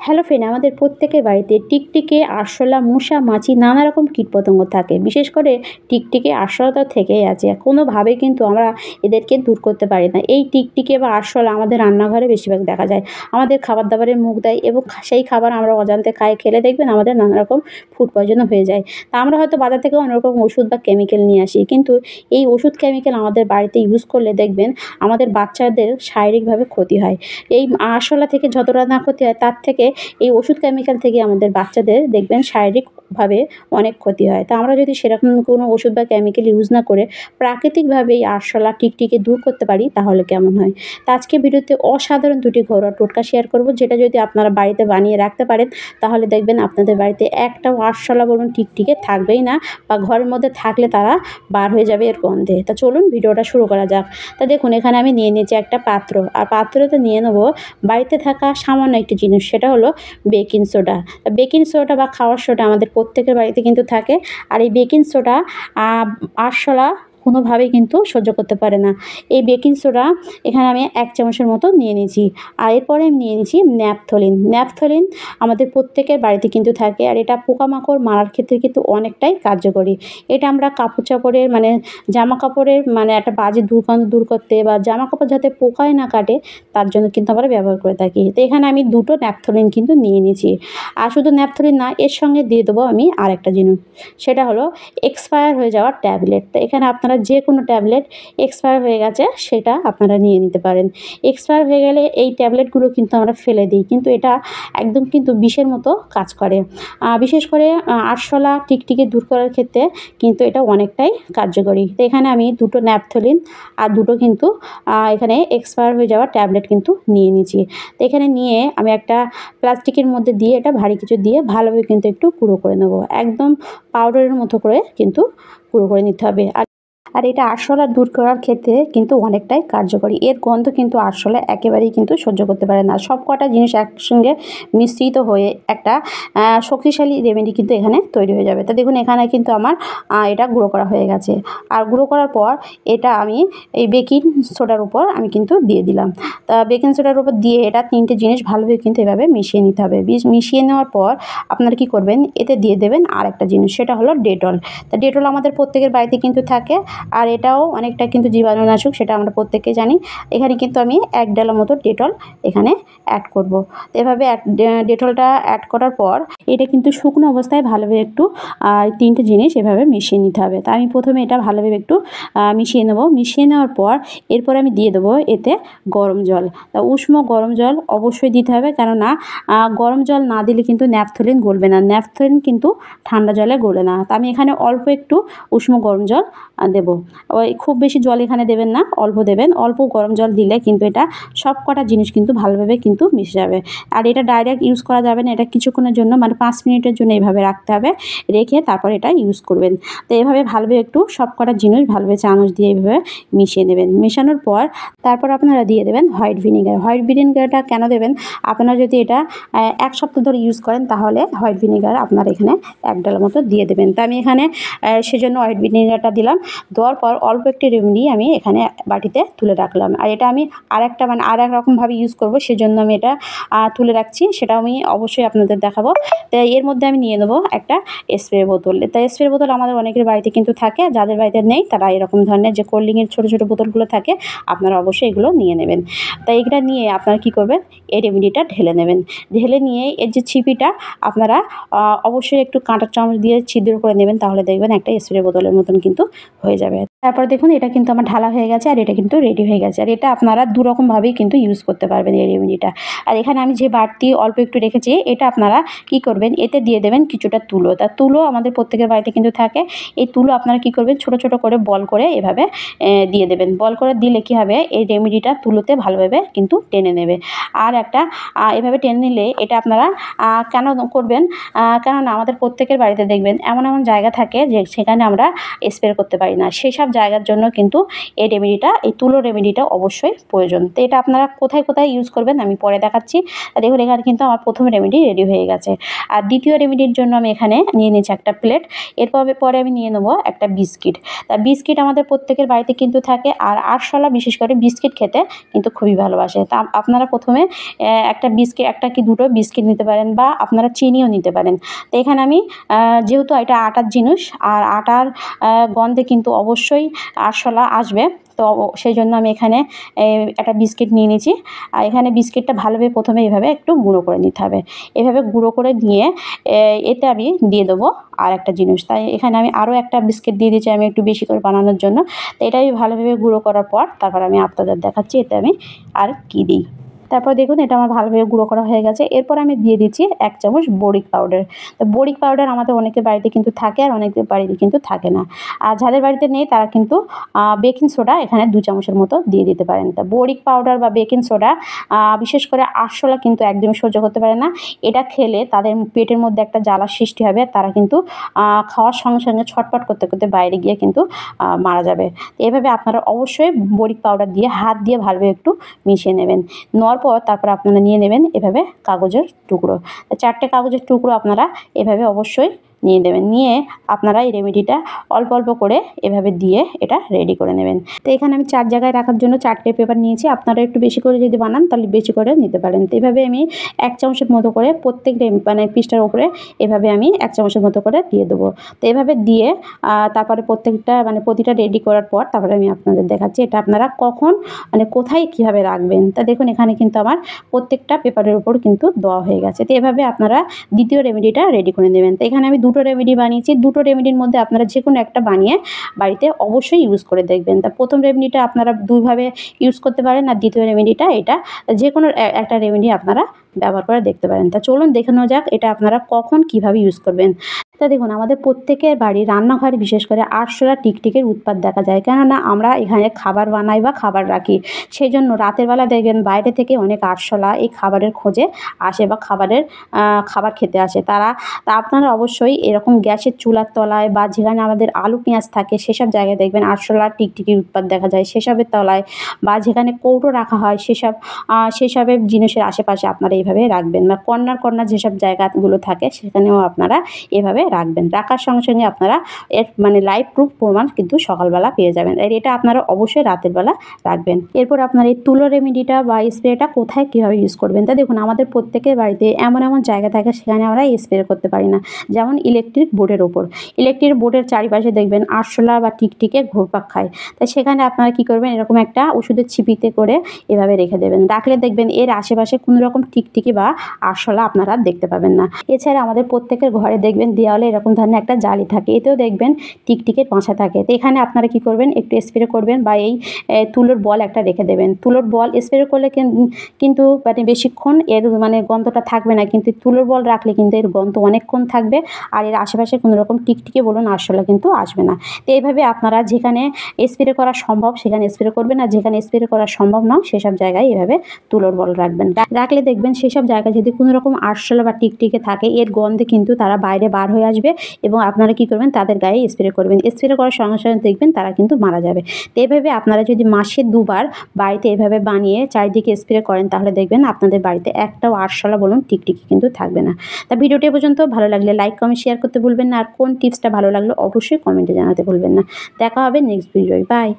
Hello friend, আমাদের প্রত্যেকের বাড়িতে টিকটিকি, আরশোলা, মশা, মাছি নানা রকম কীটপতঙ্গ থাকে। বিশেষ করে টিকটিকি, আরশোলা তো থেকেই আছে। কোনোভাবেই কিন্তু আমরা এদেরকে দূর করতে পারি না। এই টিকটিকি বা আরশোলা আমাদের রান্নাঘরে বেশিরভাগ দেখা যায়। আমাদের খাবার-দাবারে মুখ দেয় এবং সেই খাবার আমরা অজান্তে খাই। খেলে দেখবেন আমাদের নানা রকম ফুড পয়জনও হয়ে যায়। তা আমরা হয়তো বাজার থেকে অনেক রকম ওষুধ বা কেমিক্যাল নিয়ে আসি। কিন্তু এই ওষুধ, কেমিক্যাল আমাদের বাড়িতে ইউজ করলে দেখবেন আমাদের বাচ্চাদের শারীরিকভাবে ক্ষতি হয়। এই আরশোলা থেকে যতটা না ক্ষতি হয় তার থেকে এই ওষুধ, কেমিক্যাল থেকে আমাদের বাচ্চাদের দেখবেন শারীরিকভাবে অনেক ক্ষতি হয়। তা আমরা যদি সেরকম কোনো ওষুধ বা কেমিক্যাল ইউজ না করে প্রাকৃতিকভাবে এই আরশোলা, টিকটিকি দূর করতে পারি তাহলে কেমন হয়? তো আজকে ভিডিওতে অসাধারণ ২ টি ঘরোয়া টোটকা শেয়ার করব, যেটা যদি আপনারা বাড়িতে বানিয়ে রাখতে পারেন তাহলে দেখবেন আপনাদের বাড়িতে একটাও আরশোলা বলুন, টিকটিকি থাকবেই না, বা ঘরের মধ্যে থাকলে তারা বার হয়ে যাবে এর গন্ধে। তা চলুন ভিডিওটা শুরু করা যাক। তা দেখুন, এখানে আমি নিয়ে নিয়েছি একটা পাত্র, আর পাত্রতে নিয়ে নেব বাড়িতে থাকা সামান্য একটি জিনিস, সেটা হলো বেকিং সোডা। বেকিং সোডা বা খাওয়ার সোডা আমাদের প্রত্যেকের বাড়িতে কিন্তু থাকে। আর এই বেকিং সোডা আরশোলা কোনোভাবেই কিন্তু সহ্য করতে পারে না। এই বেকিং সোডা এখানে আমি ১ চামচের মতো নিয়ে নিয়েছি। আর এরপরে আমি নিয়ে নিয়েছি ন্যাপথলিন। ন্যাপথলিন আমাদের প্রত্যেকের বাড়িতে কিন্তু থাকে, আর এটা পোকামাকড় মারার ক্ষেত্রে কিন্তু অনেকটাই কার্যকরী। এটা আমরা কাপড়-চাপড়ের জামাকাপড়ের একটা বাজে দুর্গন্ধ দূর করতে, বা জামাকাপড় যাতে পোকায় না কাটে তার জন্য কিন্তু আমরা ব্যবহার করে থাকি। তো এখানে আমি ২ টো ন্যাপথলিন কিন্তু নিয়ে নিয়েছি। আর শুধু ন্যাপথলিন না, এর সঙ্গে দিয়ে দেবো আমি আরেকটা জিনিস, সেটা হলো এক্সপায়ার হয়ে যাওয়া ট্যাবলেট। তো এখানে আপনারা যে কোনো ট্যাবলেট এক্সপায়ার হয়ে গেছে সেটা আপনারা নিয়ে নিতে পারেন। এক্সপায়ার হয়ে গেলে এই ট্যাবলেটগুলো কিন্তু আমরা ফেলে দিই, কিন্তু এটা একদম কিন্তু বিষের মতো কাজ করে। বিশেষ করে আরশোলা, টিকটিকি দূর করার ক্ষেত্রে কিন্তু এটা অনেকটাই কার্যকরী। তো এখানে আমি ২ টো ন্যাপথলিন আর ২ টো কিন্তু এখানে এক্সপায়ার হয়ে যাওয়া ট্যাবলেট কিন্তু নিয়ে নিয়েছি। তো এখানে নিয়ে আমি একটা প্লাস্টিকের মধ্যে দিয়ে, এটা ভারী কিছু দিয়ে ভালোভাবে কিন্তু একটু গুঁড়ো করে নেব। একদম পাউডারের মতো করে কিন্তু গুঁড়ো করে নিতে হবে। আর এটা আরশোলা দূর করার ক্ষেত্রে কিন্তু অনেকটাই কার্যকরী। এর গন্ধ কিন্তু আরশোলা একেবারেই কিন্তু সহ্য করতে পারে না। সব কটা জিনিস একসঙ্গে মিশ্রিত হয়ে একটা শক্তিশালী রেমেডি কিন্তু এখানে তৈরি হয়ে যাবে। তো দেখুন, এখানে কিন্তু আমার এটা গুঁড়ো করা হয়ে গেছে। আর গুঁড়ো করার পর এটা আমি এই বেকিং সোডার উপর আমি কিন্তু দিয়ে দিলাম। তা বেকিং সোডার উপর দিয়ে এটা ৩ টে জিনিস ভালোভাবে কিন্তু এভাবে মিশিয়ে নিতে হবে। মিশিয়ে নেওয়ার পর আপনারা কী করবেন, এতে দিয়ে দেবেন আরেকটা জিনিস, সেটা হলো ডেটল। তা ডেটল আমাদের প্রত্যেকের বাড়িতে কিন্তু থাকে, আর এটাও অনেকটা কিন্তু জীবাণুনাশক, সেটা আমরা প্রত্যেকে জানি। এখানে কিন্তু আমি ১ ডালা মতো ডেটল এখানে অ্যাড করব। তো এভাবে ডেটলটা অ্যাড করার পর এটা কিন্তু শুকনো অবস্থায় ভালোভাবে একটু ৩ টে জিনিস এভাবে মিশিয়ে নিতে হবে। তা আমি প্রথমে এটা ভালোভাবে একটু মিশিয়ে নেব। মিশিয়ে নেওয়ার পর এরপরে আমি দিয়ে দেবো এতে গরম জল। তা উষ্ণ গরম জল অবশ্যই দিতে হবে, কেননা গরম জল না দিলে কিন্তু ন্যাপথলিন গলবে না। ন্যাপথলিন কিন্তু ঠান্ডা জলে গলে না। তা আমি এখানে অল্প একটু উষ্ণ গরম জল দেব। ওই খুব বেশি জল এখানে দেবেন না, অল্প দেবেন। অল্প গরম জল দিলে কিন্তু এটা সব কটা জিনিস কিন্তু ভালোভাবে কিন্তু মিশে যাবে। আর এটা ডাইরেক্ট ইউজ করা যাবে না, এটা কিছুক্ষণের জন্য ৫ মিনিটের জন্য এভাবে রাখতে হবে, রেখে তারপর এটা ইউজ করবেন। তো এভাবে ভালোভাবে একটু সব কটা জিনিস ভালোভাবে চামচ দিয়ে এভাবে মিশিয়ে নেবেন। মেশানোর পর তারপর আপনারা দিয়ে দেবেন হোয়াইট ভিনেগার। হোয়াইট ভিনেগারটা কেন দেবেন? আপনারা যদি এটা ১ সপ্তাহ ধরে ইউজ করেন তাহলে হোয়াইট ভিনেগার আপনারা এখানে ১ ডালা মতো দিয়ে দেবেন। তো আমি এখানে সেজন্য হোয়াইট ভিনেগারটা দিলাম। দেওয়ার পর অল্প একটি রেমেডি আমি এখানে বাটিতে তুলে রাখলাম। আর এটা আমি আরেকটা আরেক রকমভাবে ইউজ করব, সেজন্য আমি এটা তুলে রাখছি, সেটাও আমি অবশ্যই আপনাদের দেখাবো। তো এর মধ্যে আমি নিয়ে নেবো একটা স্প্রে বোতল। তা স্প্রে বোতল আমাদের অনেকের বাড়িতে কিন্তু থাকে, যাদের বাড়িতে নেই তারা এরকম ধরনের যে কোল্ড ড্রিঙ্কের ছোটো ছোটো বোতলগুলো থাকে আপনারা অবশ্যই এগুলো নিয়ে নেবেন। তাই এটা নিয়ে আপনারা কী করবেন, এই রেমেডিটা ঢেলে নেবেন। ঢেলে নিয়ে এর যে ছিপিটা আপনারা অবশ্যই একটু কাঁটার চামচ দিয়ে ছিদ্র করে নেবেন, তাহলে দেখবেন একটা স্প্রে বোতলের মতন কিন্তু হয়ে যাবে। তারপর দেখুন, এটা কিন্তু আমার ঢালা হয়ে গেছে, আর এটা কিন্তু রেডি হয়ে গেছে। আর এটা আপনারা ২ রকমভাবেই কিন্তু ইউজ করতে পারবেন এই রেমেডিটা। আর এখানে আমি যে বাড়তি অল্প একটু রেখেছি, এটা আপনারা কী করবেন, এতে দিয়ে দেবেন কিছুটা তুলো। তা তুলো আমাদের প্রত্যেকের বাড়িতে কিন্তু থাকে। এই তুলো আপনারা কী করবেন, ছোটো ছোটো করে বল করে এভাবে দিয়ে দেবেন। বল করে দিলে কী হবে, এই রেমেডিটা তুলোতে ভালোভাবে কিন্তু টেনে নেবে। আর একটা এভাবে টেনে নিলে এটা আপনারা কেন করবেন, কেননা আমাদের প্রত্যেকের বাড়িতে দেখবেন এমন এমন জায়গা থাকে যে সেখানে আমরা স্প্রে করতে পারি পারি না, সেসব জায়গার জন্য কিন্তু এই রেমেডিটা, এই তুলো রেমেডিটা অবশ্যই প্রয়োজন। তো এটা আপনারা কোথায় কোথায় ইউজ করবেন আমি পরে দেখাচ্ছি। দেখুন এখানে কিন্তু আমার প্রথম রেমেডি রেডি হয়ে গেছে। আর দ্বিতীয় রেমেডির জন্য আমি এখানে নিয়ে নিচ্ছি একটা প্লেট। এরপর পরে আমি নিয়ে নেবো একটা বিস্কিট। তা বিস্কিট আমাদের প্রত্যেকের বাড়িতে কিন্তু থাকে, আর আরশোলা বিশেষ করে বিস্কিট খেতে কিন্তু খুবই ভালোবাসে। তা আপনারা প্রথমে একটা বিস্কিট, একটা কি দুটো বিস্কিট নিতে পারেন, বা আপনারা চিনিও নিতে পারেন। তো এখানে আমি যেহেতু এটা আটার জিনিস, আর আটার গন্ধে কিন্তু অবশ্যই আরশোলা আসবে, তো সেই জন্য আমি এখানে একটা বিস্কিট নিয়ে নিয়েছি। আর এখানে বিস্কিটটা ভালোভাবে প্রথমে এভাবে একটু গুঁড়ো করে নিতে হবে। এভাবে গুঁড়ো করে নিয়ে এতে আমি দিয়ে দেবো আর একটা জিনিস। তাই এখানে আমি আরও একটা বিস্কিট দিয়ে দিচ্ছি আমি একটু বেশি করে বানানোর জন্য। তো এটা আমি ভালোভাবে গুঁড়ো করার পর তারপর আমি আপনাদের দেখাচ্ছি এতে আমি আর কী দিই। তারপর দেখুন এটা আমার ভালোভাবে গুঁড়ো করা হয়ে গেছে। এরপর আমি দিয়ে দিচ্ছি 1 চামচ বড়ি পাউডার। তো বড়ি পাউডার আমাদের অনেকের বাড়িতে কিন্তু থাকে, আর অনেকের বাড়িতে কিন্তু থাকে না। আর যাদের বাড়িতে নেই তারা কিন্তু বেকিং সোডা এখানে 2 চামচের মতো দিয়ে দিতে পারেন। তা বড়ি পাউডার বা বেকিং সোডা বিশেষ করে আরশোলা কিন্তু একদমই সহ্য করতে পারে না। এটা খেলে তাদের পেটের মধ্যে একটা জ্বালার সৃষ্টি হবে, তারা কিন্তু খাওয়ার সঙ্গে সঙ্গে ছটফট করতে করতে বাইরে গিয়ে কিন্তু মারা যাবে। তো এভাবে আপনারা অবশ্যই বড়ি পাউডার দিয়ে হাত দিয়ে ভালোভাবে একটু মিশিয়ে নেবেন। নেওয়ার পর তারপর আপনারা নিয়ে নেবেন এভাবে কাগজের টুকরো। 4টে কাগজের টুকরো আপনারা এভাবে অবশ্যই নিয়ে নেবেন। নিয়ে আপনারা এই রেমেডিটা অল্প অল্প করে এভাবে দিয়ে এটা রেডি করে নেবেন। তো এখানে আমি 4 জায়গায় রাখার জন্য 4টে পেপার নিয়েছি। আপনারা একটু বেশি করে যদি বানান তাহলে বেশি করে নিতে পারেন। তো এভাবে আমি 1 চামচের মতো করে প্রত্যেক মানে পৃষ্ঠার উপরে এভাবে আমি 1 চামচের মতো করে দিয়ে দেবো। তো এভাবে দিয়ে তারপরে প্রত্যেকটা মানে প্রতিটা রেডি করার পর তারপরে আমি আপনাদের দেখাচ্ছি এটা আপনারা কখন মানে কোথায় কীভাবে রাখবেন। তা দেখুন এখানে কিন্তু আমার প্রত্যেকটা পেপারের উপর কিন্তু দেওয়া হয়ে গেছে। তো এভাবে আপনারা দ্বিতীয় রেমেডিটা রেডি করে নেবেন। তো এখানে আমি 2টো রেমেডি বানিয়েছি। 2টো রেমেডির মধ্যে আপনারা যে কোনো একটা বানিয়ে বাড়িতে অবশ্যই ইউজ করে দেখবেন। তা প্রথম রেমেডিটা আপনারা 2ভাবে ইউজ করতে পারেন, আর দ্বিতীয় রেমেডিটা এটা যে কোনো একটা রেমেডি আপনারা ব্যবহার করে দেখতে পারেন। তা চলুন দেখে নেওয়া যাক এটা আপনারা কখন কীভাবে ইউজ করবেন। তা দেখুন আমাদের প্রত্যেকের বাড়ির রান্নাঘরে বিশেষ করে আরশোলা টিকটিকির উৎপাত দেখা যায়, কেননা আমরা এখানে খাবার বানাই বা খাবার রাখি। সেই জন্য রাতের বেলা দেখবেন বাইরে থেকে অনেক আরশোলা এই খাবারের খোঁজে আসে বা খাবার খেতে আসে। তা আপনারা অবশ্যই এরকম গ্যাসের চুলার তলায় বা যেখানে আমাদের আলু পেঁয়াজ থাকে সেসব জায়গায় দেখবেন আরশোলা টিকটিকির উৎপাত দেখা যায়। সেসবের তলায় বা যেখানে কৌটো রাখা হয় সেসবের জিনিসের আশেপাশে আপনারা এইভাবে রাখবেন, বা কর্নার যেসব জায়গাগুলো থাকে সেখানেও আপনারা এভাবে রাখবেন। রাখার সঙ্গে সঙ্গে আপনারা এর মানে লাইভ প্রুফ প্রমাণ কিন্তু সকালবেলা পেয়ে যাবেন। আর এটা আপনারা অবশ্যই রাতের বেলা রাখবেন। এরপর আপনারা এই তুলো রেমেডিটা বা স্প্রেটা কোথায় কীভাবে ইউজ করবেন। তা দেখুন আমাদের প্রত্যেকের বাড়িতে এমন জায়গা থাকে সেখানে আমরা স্প্রে করতে পারি না, যেমন ইলেকট্রিক বোর্ডের ওপর। ইলেকট্রিক বোর্ডের চারিপাশে দেখবেন আরশোলা বা টিকটিকে ঘুরপাক খায়। তাই সেখানে আপনারা কী করবেন, এরকম একটা ওষুধের ছিপিতে করে এভাবে রেখে দেবেন। রাখলে দেখবেন এর আশেপাশে কোনো রকম টিকটিকি বা আরশোলা আপনারা দেখতে পাবেন না। এছাড়া আমাদের প্রত্যেকের ঘরে দেখবেন দেওয়ালে এরকম ধরনের একটা জালি থাকে, এতেও দেখবেন টিকটিকের বাসা থাকে। তো এখানে আপনারা কী করবেন, একটু স্প্রে করবেন বা এই তুলোর বল একটা রেখে দেবেন। তুলোর বল স্প্রে করলে কিন্তু মানে বেশিক্ষণ এর মানে গন্ধটা থাকবে না, কিন্তু তুলোর বল রাখলে কিন্তু এর গন্ধ অনেকক্ষণ থাকবে, আর এর আশেপাশে কোনো রকম টিকটিকি বলুন আরশোলা কিন্তু আসবে না। তো এইভাবে আপনারা যেখানে স্প্রে করা সম্ভব সেখানে স্প্রে করবেন, আর যেখানে স্প্রে করা সম্ভব নয় সেসব জায়গায় এভাবে তুলোর বল রাখবেন। রাখলে দেখবেন সেসব জায়গায় যদি কোনো রকম আরশোলা বা টিকটিকে থাকে এর গন্ধে কিন্তু তারা বাইরে বার হয়ে আসবে, এবং আপনারা কী করবেন তাদের গায়ে স্প্রে করবেন। স্প্রে করার সঙ্গে সঙ্গে দেখবেন তারা কিন্তু মারা যাবে। তো এইভাবে আপনারা যদি মাসে 2বার বাড়িতে এভাবে বানিয়ে চারিদিকে স্প্রে করেন তাহলে দেখবেন আপনাদের বাড়িতে একটাও আরশোলা বলুন টিকটিকি কিন্তু থাকবে না। তা ভিডিওটি পর্যন্ত ভালো লাগলে লাইক কমেন্ট শেয়ার করতে ভুলবেন না, আর কোন টিপসটা ভালো লাগলো অবশ্যই কমেন্টে জানাতে ভুলবেন না। দেখা হবে নেক্সট ভিডিওয়। বাই।